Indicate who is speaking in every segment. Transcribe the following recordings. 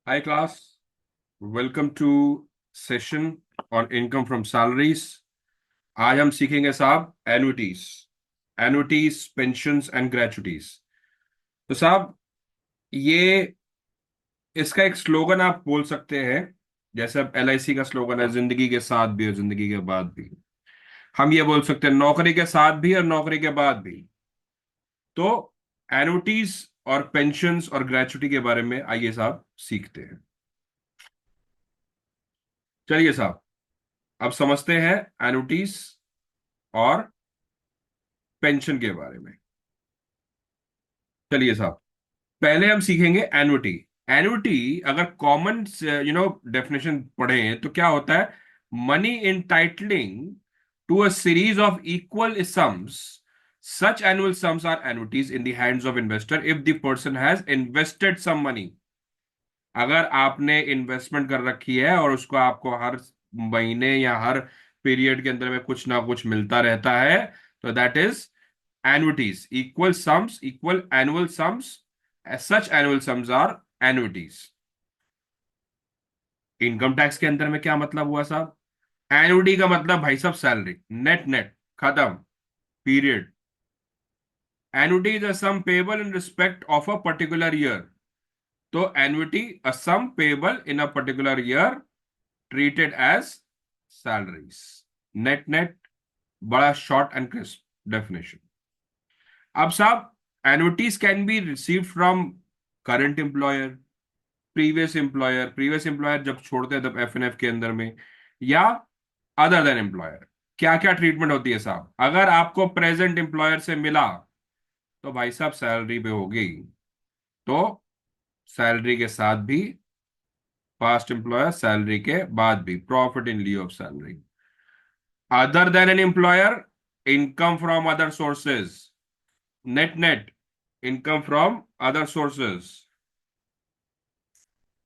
Speaker 1: Hi class, welcome to session on income from salaries। आज हम सीखेंगे साहब एनुइटीज, पेंशंस एंड ग्रेचुटीज। तो साहब ये इसका एक स्लोगन आप बोल सकते हैं, जैसे अब LIC का स्लोगन है जिंदगी के साथ भी और जिंदगी के बाद भी। हम ये बोल सकते हैं नौकरी के साथ भी और नौकरी के बाद भी। तो एनुइटीज और पेंशंस और ग्रेचुटी के बारे में आइए साहब सीखते हैं। चलिए साहब, अब समझते हैं एनुइटीज और पेंशन के बारे में। चलिए साहब, पहले हम सीखेंगे एनुटी। एनुटी अगर कॉमन डेफिनेशन पढ़ें तो क्या होता है? Money entitling to a series of equal sums, such annual sums are annuities in the hands of investor if the person has invested some money. अगर आपने इन्वेस्टमेंट कर रखी है और उसको आपको हर महीने या हर पीरियड के अंदर में कुछ ना कुछ मिलता रहता है, तो that is annuities, equal sums, equal annual sums, as such annual sums are annuities। Income tax के अंदर में क्या मतलब हुआ साहब? एनुटी का मतलब भाई साहब सैलरी, नेट नेट, खत्म, period. Annuity is a sum payable in respect of a particular year. तो annuity a sum payable in a particular year treated as salaries. Net net, बड़ा शॉर्ट एंड क्रिस्प डेफिनेशन। अब साहब, annuities can be receive from current employer, previous employer जब छोड़ते हैं तब FNF के अंदर में, या अदर देन एम्प्लॉयर। क्या क्या ट्रीटमेंट होती है साहब? अगर आपको प्रेजेंट एम्प्लॉयर से मिला तो भाई साहब सैलरी पे होगी, तो सैलरी के साथ भी, पास्ट एम्प्लॉयर सैलरी के बाद भी, profit in लिeu of salary. Other than an employer, income from other sources, net net, income from other sources.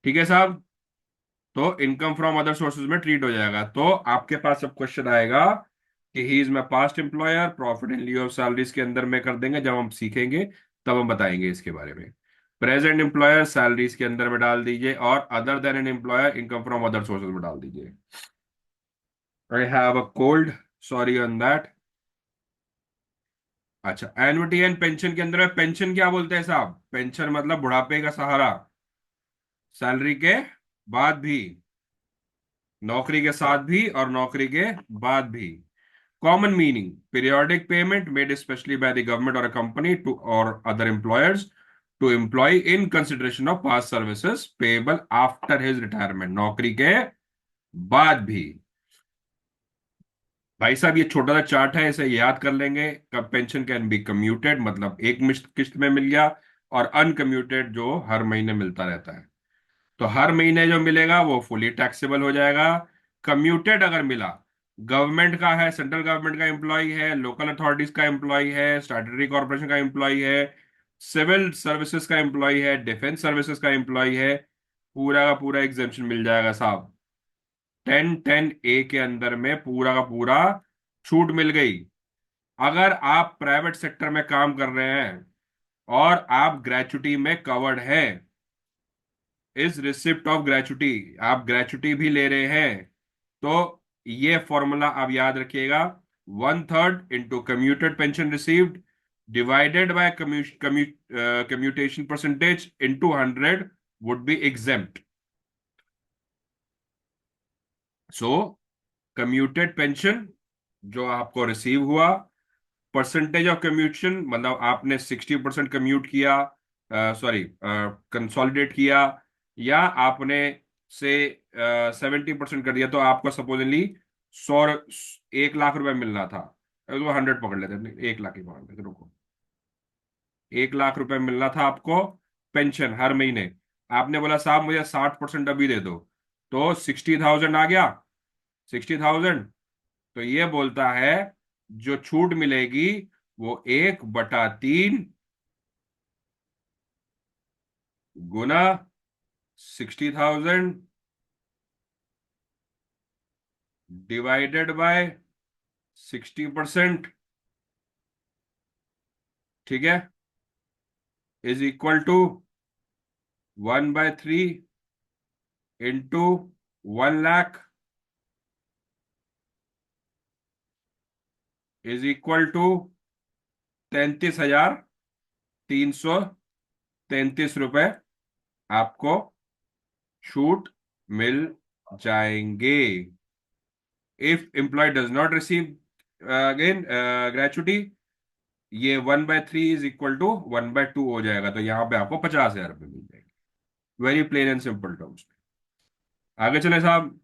Speaker 1: ठीक है साहब, तो इनकम फ्रॉम अदर सोर्सेज में ट्रीट हो जाएगा। तो आपके पास अब क्वेश्चन आएगा कि he is my past employer, profit in लिeu of salaries के अंदर में कर देंगे। जब हम सीखेंगे तब हम बताएंगे इसके बारे में। प्रेजेंट एम्प्लॉयर सैलरीज के अंदर में डाल दीजिए, और other than an employer income from other sources में डाल दीजिए। I have a cold, sorry on that. अच्छा, एन्युटी एंड पेंशन के अंदर में पेंशन क्या बोलते हैं साहब? पेंशन मतलब बुढ़ापे का सहारा, सैलरी के बाद भी, नौकरी के साथ भी और नौकरी के बाद भी। Common meaning, periodic payment made specially by the government और अ कंपनी टू और other employers to employ in consideration of past services payable after his retirement. नौकरी के बाद भी। भाई साहब ये छोटा सा चार्ट है, इसे याद कर लेंगे। पेंशन कैन बी कम्यूटेड, मतलब एक मिश्त किस्त में मिल गया, और अनकम्यूटेड जो हर महीने मिलता रहता है। तो हर महीने जो मिलेगा वो फुली टैक्सेबल हो जाएगा। कम्यूटेड अगर मिला, गवर्नमेंट का है, सेंट्रल गवर्नमेंट का एम्प्लॉय है, लोकल अथॉरिटीज का एम्प्लॉय है, स्टैट्यूटरी कॉर्पोरेशन का एम्प्लॉय है, सिविल सर्विसेज का एम्प्लॉय है, डिफेंस सर्विसेज का एम्प्लॉय है, पूरा का पूरा एग्जेम्पशन मिल जाएगा साहब। 10(10)(a) के अंदर में पूरा का पूरा छूट मिल गई। अगर आप प्राइवेट सेक्टर में काम कर रहे हैं और आप ग्रेचुटी में कवर्ड हैं, इस रिसिप्ट ऑफ ग्रेचुटी, आप ग्रेचुटी भी ले रहे हैं, तो ये फॉर्मूला आप याद रखिएगा। 1/3 into commuted pension received divided by commutation percentage into 100 would be exempt. So commuted pension जो आपको रिसीव हुआ, परसेंटेज ऑफ कम्यूटेशन मतलब आपने 60% कम्यूट किया, सॉरी कंसोलिडेट किया, या आपने से 70% कर दिया, तो आपको सपोजली 1 लाख रुपए मिलना था। तो 100 पकड़ लेते हैं, 1 लाख ही पकड़ लेते, रुको। 1 लाख रुपए मिलना था आपको पेंशन हर महीने। आपने बोला साहब मुझे 60% अभी दे दो, तो 60,000 आ गया। 60,000, तो ये बोलता है जो छूट मिलेगी वो 1/3 गुना 60,000 डिवाइडेड बाय 60%, ठीक है, is equal to 1/3 into 1 lakh is equal to 33,333 रुपए आपको छूट मिल जाएंगे। If employ does not receive again gratuity, ये 1/3 इज इक्वल टू 1/2 हो जाएगा, तो यहां पे आपको 50,000 रुपये मिल जाएंगे। Very plain and simple terms. आगे चले साहब।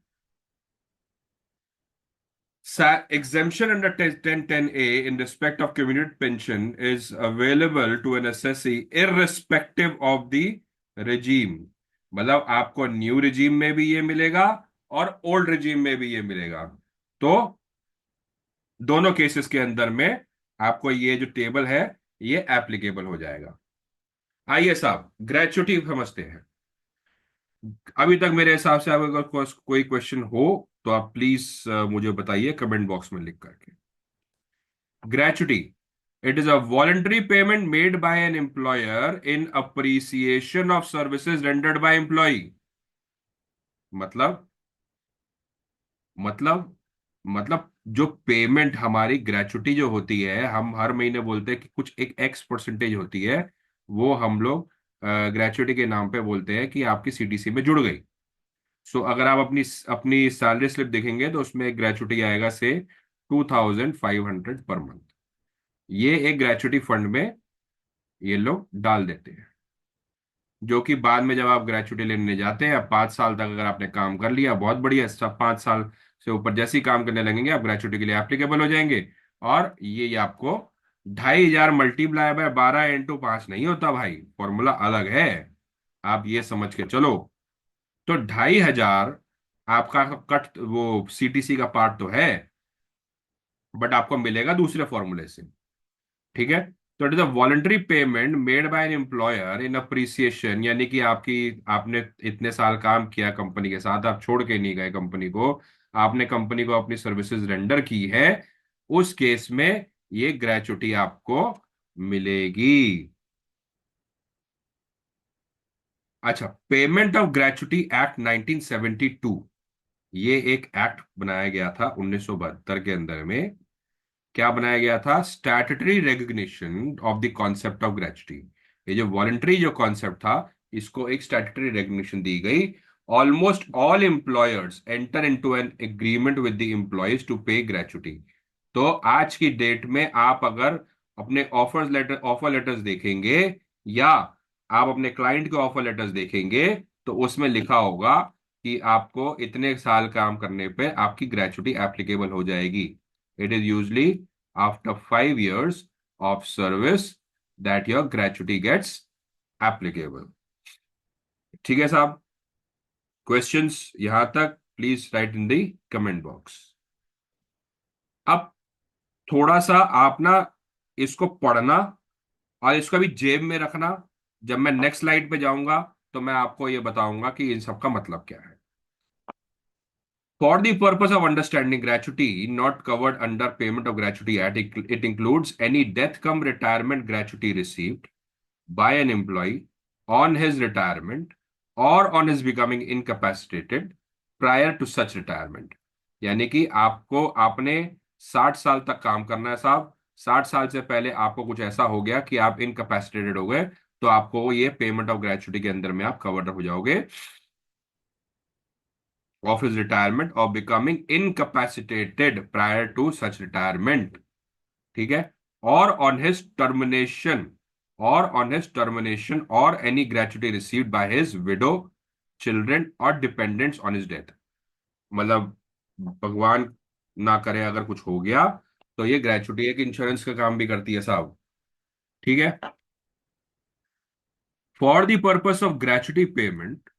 Speaker 1: Exemption under 1010A in respect of community pension is available to an assessee irrespective of the regime। मतलब आपको न्यू रिजीम में भी ये मिलेगा और ओल्ड रिजीम में भी ये मिलेगा। तो दोनों केसेस के अंदर में आपको ये जो टेबल है ये एप्लीकेबल हो जाएगा। आइए साहब ग्रेचुटी समझते हैं। अभी तक मेरे हिसाब से अगर कोई क्वेश्चन हो तो आप प्लीज मुझे बताइए कमेंट बॉक्स में लिख करके। Gratuity. It is a voluntary payment made by an employer in appreciation of services rendered by employee। मतलब मतलब मतलब जो पेमेंट हमारी ग्रेचुटी जो होती है, हम हर महीने बोलते हैं कि कुछ एक एक्स परसेंटेज होती है, वो हम लोग ग्रेचुटी के नाम पे बोलते हैं कि आपकी सीटीसी में जुड़ गई। सो अगर आप अपनी अपनी सैलरी स्लिप देखेंगे तो उसमें एक ग्रेचुटी आएगा से 2,500 पर मंथ। ये एक ग्रेचुटी फंड में ये लोग डाल देते हैं, जो कि बाद में जब आप ग्रेचुटी लेने जाते हैं, अब 5 साल तक अगर आपने काम कर लिया बहुत बढ़िया, सब 5 साल से ऊपर जैसे ही काम करने लगेंगे आप ग्रेचुटी के लिए एप्लीकेबल हो जाएंगे। और ये आपको 2,500 मल्टीप्लाई बाय 12 × 5 नहीं होता भाई, फॉर्मूला अलग है, आप ये समझ के चलो। तो 2,500 आपका कट वो सीटीसी का पार्ट तो है, बट आपको मिलेगा दूसरे फॉर्मूले से। ठीक है। तो it is a voluntary payment made by an employer in appreciation, यानी कि आपकी आपने इतने साल काम किया कंपनी के साथ, आप छोड़ के नहीं गए कंपनी को, आपने कंपनी को अपनी सर्विसेज रेंडर की है, उस केस में ये ग्रेचुटी आपको मिलेगी। अच्छा, पेमेंट ऑफ ग्रेचुटी एक्ट 1972, ये एक एक्ट बनाया गया था 1972 के अंदर में। क्या बनाया गया था? Statutory recognition of the concept of gratuity. ये जो वॉलंटरी जो कॉन्सेप्ट था, इसको एक स्टैट्यूटरी रिकॉग्निशन दी गई। Almost all employers enter into an agreement with the employees to pay gratuity. तो आज की डेट में आप अगर अपने ऑफर लेटर्स देखेंगे, या आप अपने क्लाइंट के ऑफर लेटर्स देखेंगे, तो उसमें लिखा होगा कि आपको इतने साल काम करने पे आपकी ग्रेचुटी एप्लीकेबल हो जाएगी। It is usually after 5 years of service that your gratuity gets applicable। ठीक है साहब, क्वेश्चंस यहां तक please right in the comment box. अब थोड़ा सा आप ना इसको पढ़ना और इसको भी जेब में रखना। जब मैं नेक्स्ट स्लाइड पे जाऊंगा तो मैं आपको ये बताऊंगा कि इन सब का मतलब क्या है। For the purpose of understanding gratuity not covered under Payment of Gratuity Act, it includes any death cum retirement gratuity received by an employee on his retirement or on his becoming incapacitated prior to such retirement। यानी कि आपको आपने 60 साल तक काम करना है साहब, 60 साल से पहले आपको कुछ ऐसा हो गया कि आप इनकैपेसिटेटेड हो गए, तो आपको ये पेमेंट ऑफ ग्रेचुटी के अंदर में आप कवर्ड हो जाओगे of his retirement or becoming incapacitated prior to such retirement। ठीक है। और on his termination, or any gratuity received by his widow, children or dependents on his death। मतलब भगवान ना करे अगर कुछ हो गया तो ये ग्रेचुटी एक इंश्योरेंस का काम भी करती है साहब। ठीक है। For the purpose of gratuity payment,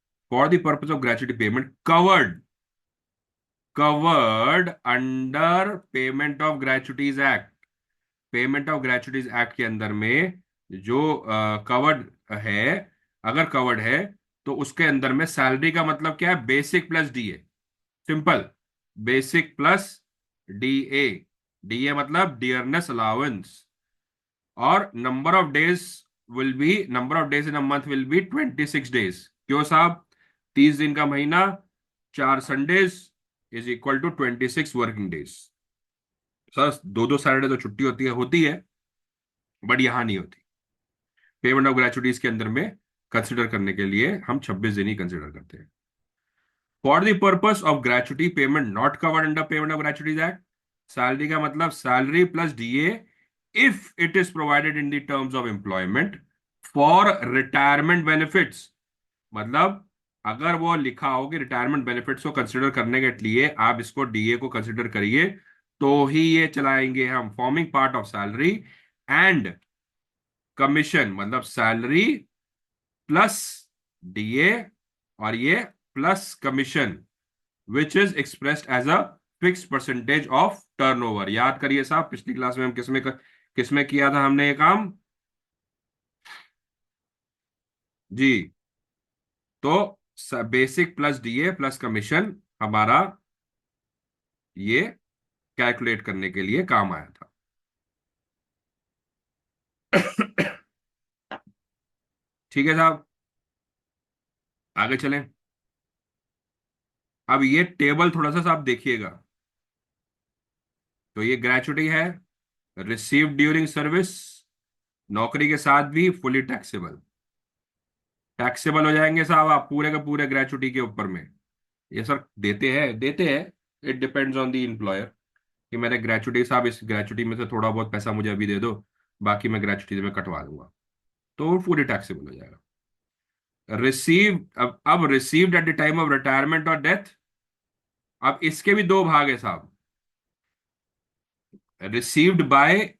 Speaker 1: covered under payment of gratuities act. Payment of gratuities act के अंदर में जो कवर्ड है, अगर कवर्ड है तो उसके अंदर में सैलरी का मतलब क्या है? Basic plus DA. Simple, basic plus DA. DA मतलब डियरनेस अलाउंस। और number of days in a month will be 26 days. क्यों साहब? 30 दिन का महीना, 4 Sundays is equal to 26 working days. Sir 2-2 Saturday तो छुट्टी होती है, बट यहां नहीं होती। पेमेंट ऑफ ग्रेचुइटीज के अंदर में कंसिडर करने के लिए हम 26 दिन ही कंसिडर करते हैं। For the purpose of gratuity payment not covered under payment of gratuities act. Salary का मतलब salary plus DA if it is provided in the terms of employment for retirement benefits. मतलब अगर वो लिखा हो कि रिटायरमेंट बेनिफिट्स को consider करने के लिए आप इसको डीए को कंसिडर करिए, तो ही ये चलाएंगे हम। Forming part of salary and commission, मतलब सैलरी प्लस डीए और ये plus commission which is expressed as a fix percentage of turnover. याद करिए साहब, पिछली क्लास में हम किसमें किया था हमने ये काम जी। तो basic plus DA plus commission हमारा ये कैलकुलेट करने के लिए काम आया था। ठीक है साहब, आगे चलें। अब ये टेबल थोड़ा सा साहब देखिएगा। तो ये ग्रेचुटी है, रिसीव्ड ड्यूरिंग सर्विस, नौकरी के साथ भी फुली टैक्सेबल। टैक्सेबल हो जाएंगे साहब आप पूरे के पूरे ग्रेचुटी के ऊपर में। ये सर देते हैं। It depends on the employer कि मैंने ग्रेचुटी साहब, इस ग्रेचुटी में से थोड़ा बहुत पैसा मुझे अभी दे दो, बाकी मैं ग्रेचुटी में कटवा दूंगा, तो वो पूरी टैक्सेबल हो जाएगा। रिसीव, अब received at the time of retirement और डेथ। अब इसके भी दो भाग है साहब। Received by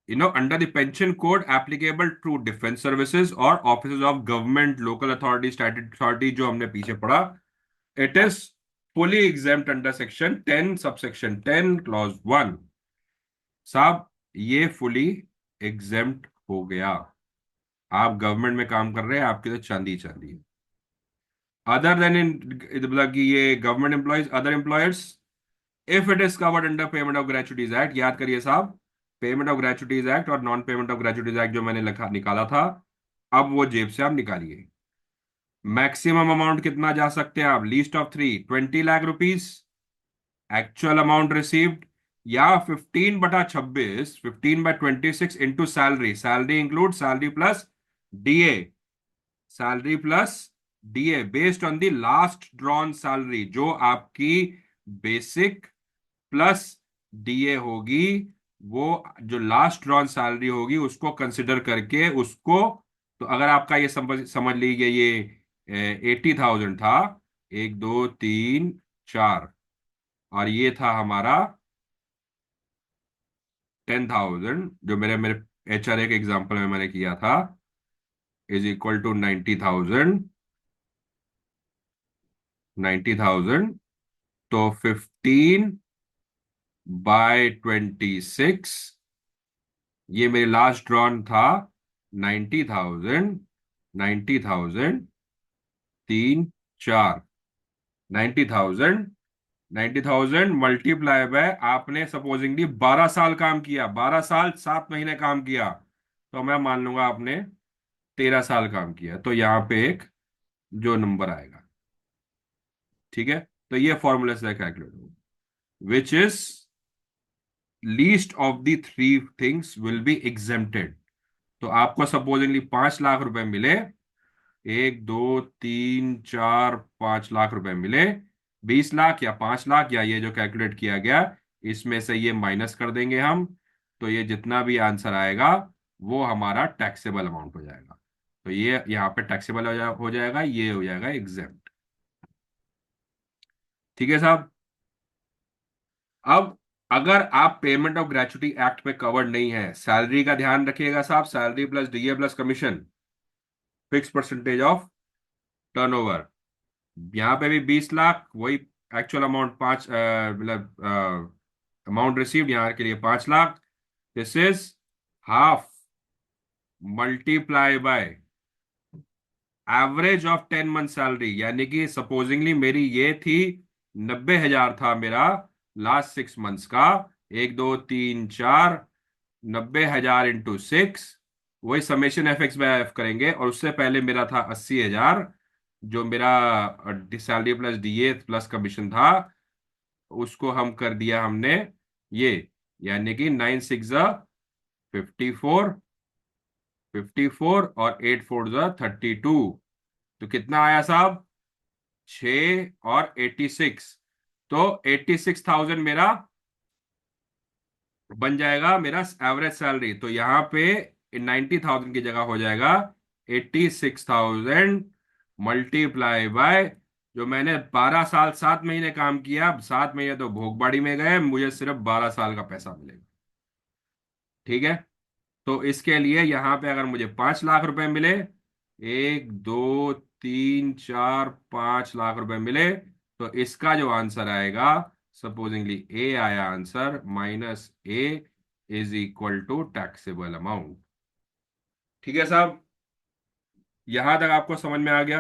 Speaker 1: under the pension code applicable to defence services और office of government local authority statutory authority, जो हमने पीछे पढ़ा, it is fully exempt under section 10 subsection 10 clause 1। साहब ये फुली एग्जेम्प्ट हो गया। आप गवर्नमेंट में काम कर रहे हैं, आपकी तो चांदी चांदी है। अदर देन इन, मतलब कि ये government employees, other employers, if it is covered under payment of gratuities act. याद करिए साहब, पेमेंट ऑफ ग्रेचुटीज एक्ट और non payment of gratuities act जो मैंने लिखा निकाला था, अब वो जेब से आप निकालिए। मैक्सिमम अमाउंट कितना जा सकते हैं आप? Least of 3, 20 lakh rupees actual amount received, या 15/26, 15/26 into salary. Salary include salary plus DA, salary plus DA based on the last drawn salary, जो आपकी बेसिक प्लस डीए होगी। वो जो लास्ट ड्रॉन सैलरी होगी उसको कंसिडर करके उसको, तो अगर आपका ये समझ लीजिए ये 80,000 था, 1 2 3 4, और ये था हमारा 10,000, जो मेरे मेरे एचआरए के एग्जांपल में मैंने किया था, इज इक्वल टू 90,000। 90,000 तो 15/26, ये मेरे लास्ट ड्रॉन था 90,000। 90,000 3 4, 90,000, 90,000 मल्टीप्लाई बाय, आपने सपोजिंगली 12 साल काम किया, 12 साल 7 महीने काम किया, तो मैं मान लूंगा आपने 13 साल काम किया, तो यहां पे एक जो नंबर आएगा, ठीक है। तो ये फॉर्मूले से कैलकुलेट होगा, which is least of the three things will be exempted. तो आपको सपोजिंगली 5 लाख रुपए मिले, 1 2 3 4 5 लाख रुपए मिले, 20 लाख या 5 लाख या ये जो कैलकुलेट किया गया, इसमें से ये माइनस कर देंगे हम, तो ये जितना भी आंसर आएगा वो हमारा टैक्सेबल अमाउंट हो जाएगा। तो ये यहाँ पे टैक्सेबल हो जाएगा, ये हो जाएगा एग्जेम्प्ट। ठीक है साहब। अब अगर आप पेमेंट ऑफ ग्रेचुटी एक्ट में कवर्ड नहीं है, सैलरी का ध्यान रखिएगा साहब, salary plus DA plus commission, fix percentage of turnover. यहाँ पे भी 20 लाख, वही एक्चुअल अमाउंट, पांच मतलब अमाउंट रिसीव्ड यहाँ के लिए 5 lakh. This is half multiply by average of 10 month salary, यानी कि सपोजिंगली मेरी ये थी 90,000 था मेरा लास्ट 6 मंथ्स का, 1 2 3 4, 90,000 इंटू 6, वही summation F X by F करेंगे, और उससे पहले मेरा था 80,000, जो मेरा salary plus DA plus commission था, उसको हम कर दिया हमने ये, यानी कि 9 6 54, 54 और 8 4 32। तो कितना आया साहब? 6 और 86। तो 86,000 मेरा बन जाएगा मेरा एवरेज सैलरी। तो यहाँ पे 90,000 की जगह हो जाएगा 86,000 मल्टीप्लाई बाय, जो मैंने 12 साल 7 महीने काम किया, 7 महीने तो भोगबाड़ी में गए, मुझे सिर्फ 12 साल का पैसा मिलेगा। ठीक है। तो इसके लिए यहां पे अगर मुझे 5 लाख रुपए मिले, 1 2 3 4 5 लाख रुपए मिले, तो इसका जो आंसर आएगा, सपोजिंगली ए आया answer, -A is equal to taxable amount. ठीक है साहब, यहां तक आपको समझ में आ गया?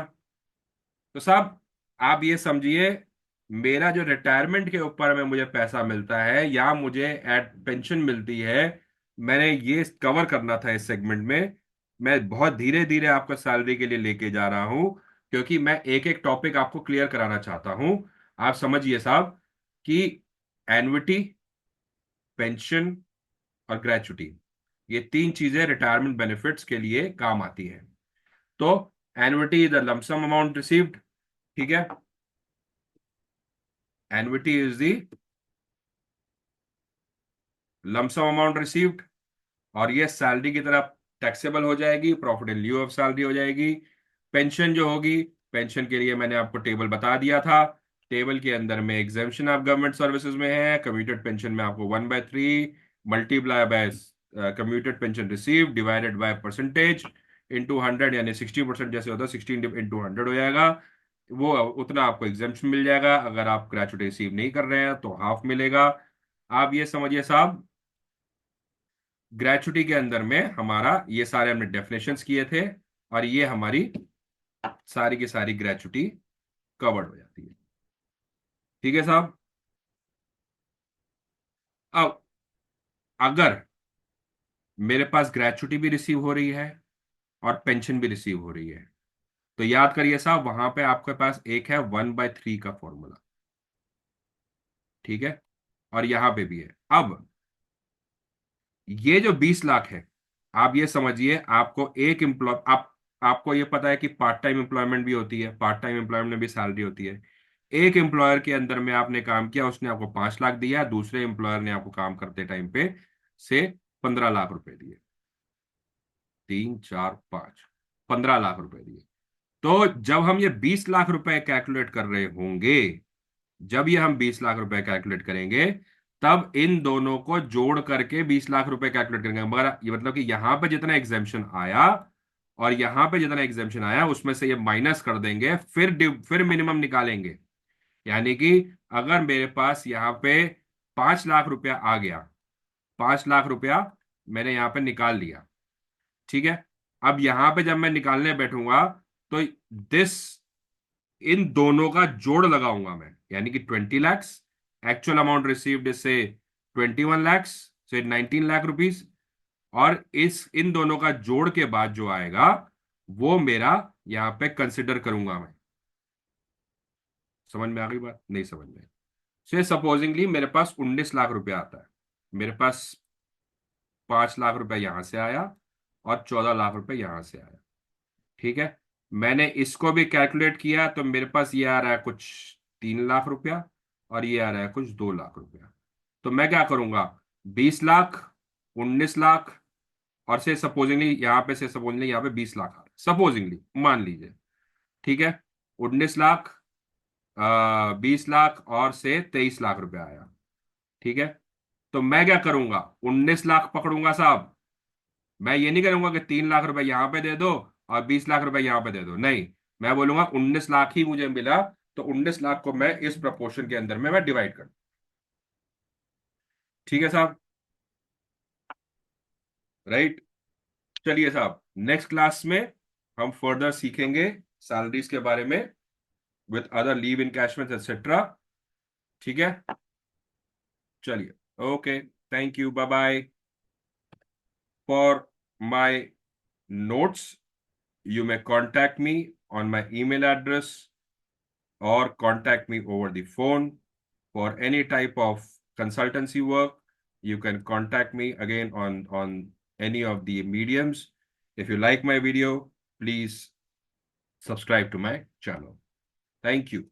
Speaker 1: तो साहब आप ये समझिए, मेरा जो रिटायरमेंट के ऊपर में मुझे पैसा मिलता है या मुझे एट पेंशन मिलती है, मैंने ये कवर करना था इस सेगमेंट में। मैं बहुत धीरे धीरे आपको सैलरी के लिए लेके जा रहा हूं, क्योंकि मैं एक एक टॉपिक आपको क्लियर कराना चाहता हूं। आप समझिए साहब कि एन्युटी, पेंशन और ग्रेचुटी, ये तीन चीजें रिटायरमेंट बेनिफिट्स के लिए काम आती हैं। तो annuity is the lump sum amount received. ठीक है, annuity is the lump sum amount received, और ये सैलरी की तरह टैक्सेबल हो जाएगी, profit in lieu of salary हो जाएगी। पेंशन जो होगी, पेंशन के लिए मैंने आपको टेबल बता दिया था। टेबल के अंदर में एग्जेम्पशन ऑफ गवर्नमेंट सर्विसेज में है, कम्यूटेड पेंशन में आपको 1/3 multiply by commuted pension receive divided by percentage into 100, यानी 60% जैसे होता है, 16 इंटू 100 हो जाएगा। वो उतना आपको एग्जेम्पशन मिल जाएगा। अगर आप ग्रेचुटी रिसीव नहीं कर रहे हैं तो हाफ मिलेगा। आप ये समझिए साहब, ग्रेचुटी के अंदर में हमारा ये सारे हमने डेफिनेशंस किए थे, और ये हमारी सारी की सारी ग्रेचुटी कवर्ड हो जाती है। ठीक है साहब। अब अगर मेरे पास ग्रेचुटी भी रिसीव हो रही है और पेंशन भी रिसीव हो रही है, तो याद करिए साहब, वहां पे आपके पास एक है 1/3 का फॉर्मूला। ठीक है, और यहां पे भी है। अब ये जो 20 लाख है, आप ये समझिए, आपको एक एम्प्लॉय, आपको ये पता है कि पार्ट टाइम एम्प्लॉयमेंट भी होती है, पार्ट टाइम एम्प्लॉयमेंट में भी सैलरी होती है। एक एम्प्लॉयर के अंदर में आपने काम किया, उसने आपको 5 लाख दिया, दूसरे एम्प्लॉयर ने आपको काम करते टाइम पे से 15 लाख रुपए दिए, 3 4 5, 15 लाख रुपए दिए। तो जब हम ये 20 लाख रुपए कैलकुलेट कर रहे होंगे, जब ये हम 20 लाख रुपए कैलकुलेट करेंगे, तब इन दोनों को जोड़ करके 20 लाख रुपए कैलकुलेट करेंगे। मगर ये मतलब कि यहां पे जितना एग्जेम्पशन आया और यहां पे जितना एग्जेम्पशन आया, उसमें से ये माइनस कर देंगे, फिर मिनिमम निकालेंगे। यानी कि अगर मेरे पास यहाँ पे 5 लाख रुपया आ गया, 5 लाख रुपया मैंने यहाँ पे निकाल लिया। ठीक है, अब यहां पे जब मैं निकालने बैठूंगा, तो दिस, इन दोनों का जोड़ लगाऊंगा मैं, यानी कि 20 लैक्स, एक्चुअल अमाउंट रिसीव्ड से 21 लैक्स, से 19 लाख रुपीज, और इस इन दोनों का जोड़ के बाद जो आएगा, वो मेरा यहां पे कंसिडर करूंगा मैं। समझ में आ गई बात? नहीं समझ में? से सपोजिंगली मेरे पास 19 लाख रुपया आता है, मेरे पास 5 लाख रुपया यहां से आया और 14 लाख रुपया यहां से आया। ठीक है, मैंने इसको भी कैलकुलेट किया, तो मेरे पास ये आ रहा है कुछ 3 लाख रुपया, और ये आ रहा है कुछ 2 लाख रुपया। तो मैं क्या करूंगा, 20 लाख, 19 लाख, और से सपोजिंगली यहाँ पे, से सपोजिंगली यहाँ पे 20 लाख आ रहा है, सपोजिंगली मान लीजिए। ठीक है, 19 लाख, 20 लाख और से 23 लाख रुपया आया। ठीक है, तो मैं क्या करूंगा, 19 लाख पकड़ूंगा साहब। मैं ये नहीं करूंगा कि 3 लाख रुपए यहां पे दे दो और 20 लाख रुपए यहां पे दे दो, नहीं। मैं बोलूंगा 19 लाख ही मुझे मिला, तो 19 लाख को मैं इस प्रपोर्शन के अंदर में मैं डिवाइड कर। ठीक है साहब, राइट। चलिए साहब, नेक्स्ट क्लास में हम फर्दर सीखेंगे सैलरीज के बारे में, with other leave encashment etcetera. ठीक है, चलिए, okay, thank you, bye bye. For my notes, you may contact me on my email address or contact me over the phone for any type of consultancy work. You can contact me again on any of the mediums. If you like my video, please subscribe to my channel. Thank you.